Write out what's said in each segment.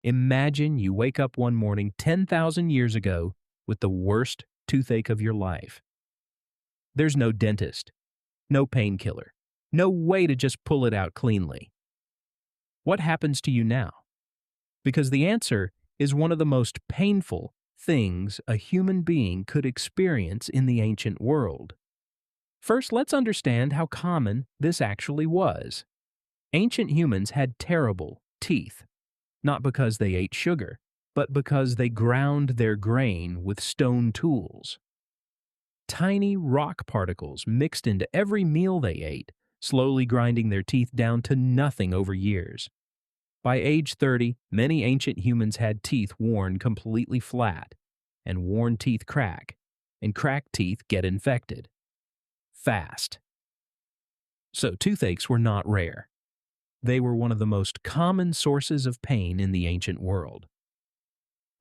Imagine you wake up one morning 10,000 years ago with the worst toothache of your life. There's no dentist, no painkiller, no way to just pull it out cleanly. What happens to you now? Because the answer is one of the most painful things a human being could experience in the ancient world. First, let's understand how common this actually was. Ancient humans had terrible teeth, not because they ate sugar, but because they ground their grain with stone tools. Tiny rock particles mixed into every meal they ate, slowly grinding their teeth down to nothing over years. By age 30, many ancient humans had teeth worn completely flat, and worn teeth crack, and cracked teeth get infected. Fast. So toothaches were not rare. They were one of the most common sources of pain in the ancient world.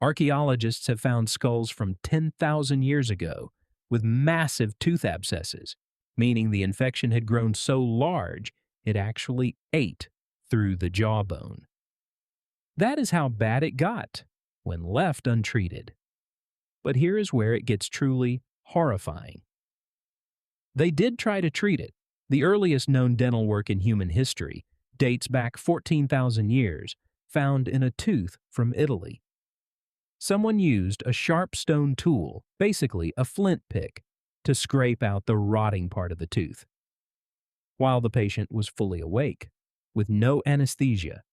Archaeologists have found skulls from 10,000 years ago with massive tooth abscesses, meaning the infection had grown so large it actually ate through the jawbone. That is how bad it got when left untreated. But here is where it gets truly horrifying. They did try to treat it. The earliest known dental work in human history dates back 14,000 years, found in a tooth from Italy. Someone used a sharp stone tool, basically a flint pick, to scrape out the rotting part of the tooth. While the patient was fully awake, with no anesthesia,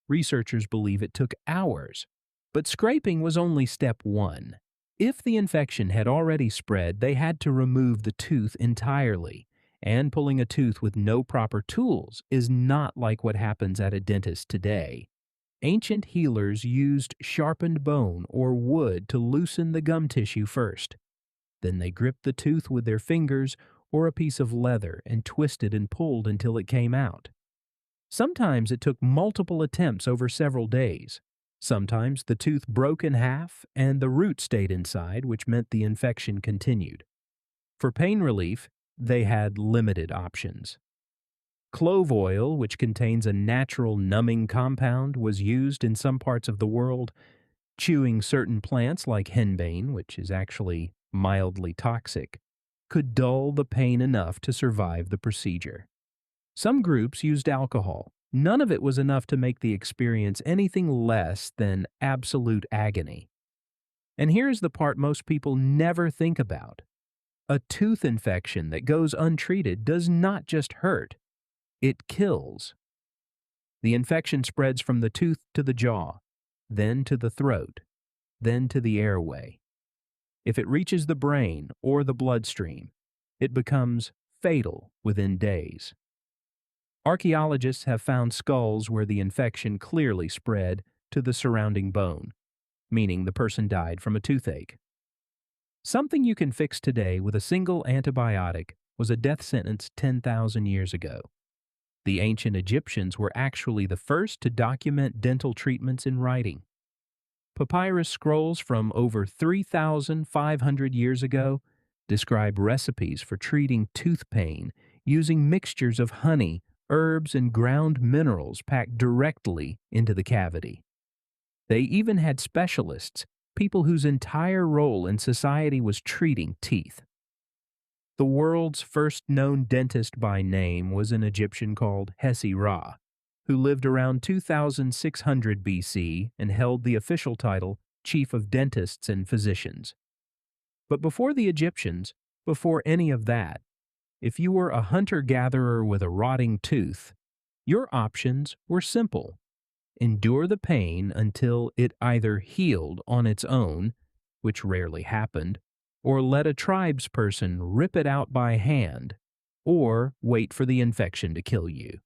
researchers believe it took hours. But scraping was only step one. If the infection had already spread, they had to remove the tooth entirely, and pulling a tooth with no proper tools is not like what happens at a dentist today. Ancient healers used sharpened bone or wood to loosen the gum tissue first. Then they gripped the tooth with their fingers or a piece of leather and twisted and pulled until it came out. Sometimes it took multiple attempts over several days. Sometimes the tooth broke in half and the root stayed inside, which meant the infection continued. For pain relief, they had limited options. Clove oil, which contains a natural numbing compound, was used in some parts of the world. Chewing certain plants like henbane, which is actually mildly toxic, could dull the pain enough to survive the procedure. Some groups used alcohol. None of it was enough to make the experience anything less than absolute agony. And here's the part most people never think about. A tooth infection that goes untreated does not just hurt, it kills. The infection spreads from the tooth to the jaw, then to the throat, then to the airway. If it reaches the brain or the bloodstream, it becomes fatal within days. Archaeologists have found skulls where the infection clearly spread to the surrounding bone, meaning the person died from a toothache. Something you can fix today with a single antibiotic was a death sentence 10,000 years ago. The ancient Egyptians were actually the first to document dental treatments in writing. Papyrus scrolls from over 3,500 years ago describe recipes for treating tooth pain using mixtures of honey, herbs, and ground minerals packed directly into the cavity. They even had specialists, people whose entire role in society was treating teeth. The world's first known dentist by name was an Egyptian called Hesi-Ra, who lived around 2600 BC and held the official title Chief of Dentists and Physicians. But before the Egyptians, before any of that, if you were a hunter-gatherer with a rotting tooth, your options were simple. Endure the pain until it either healed on its own, which rarely happened, or let a tribesperson rip it out by hand, or wait for the infection to kill you.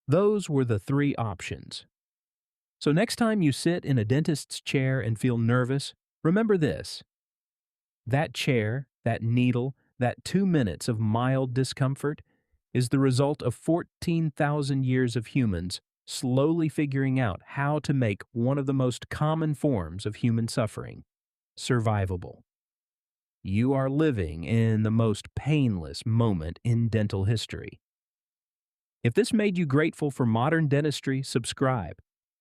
Those were the three options. So next time you sit in a dentist's chair and feel nervous, remember this. That chair, that needle, that 2 minutes of mild discomfort is the result of 14,000 years of humans slowly figuring out how to make one of the most common forms of human suffering survivable. You are living in the most painless moment in dental history. If this made you grateful for modern dentistry, subscribe.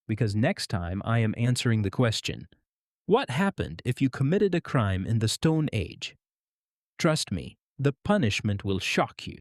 because next time I am answering the question, what happened if you committed a crime in the Stone Age? Trust me, the punishment will shock you.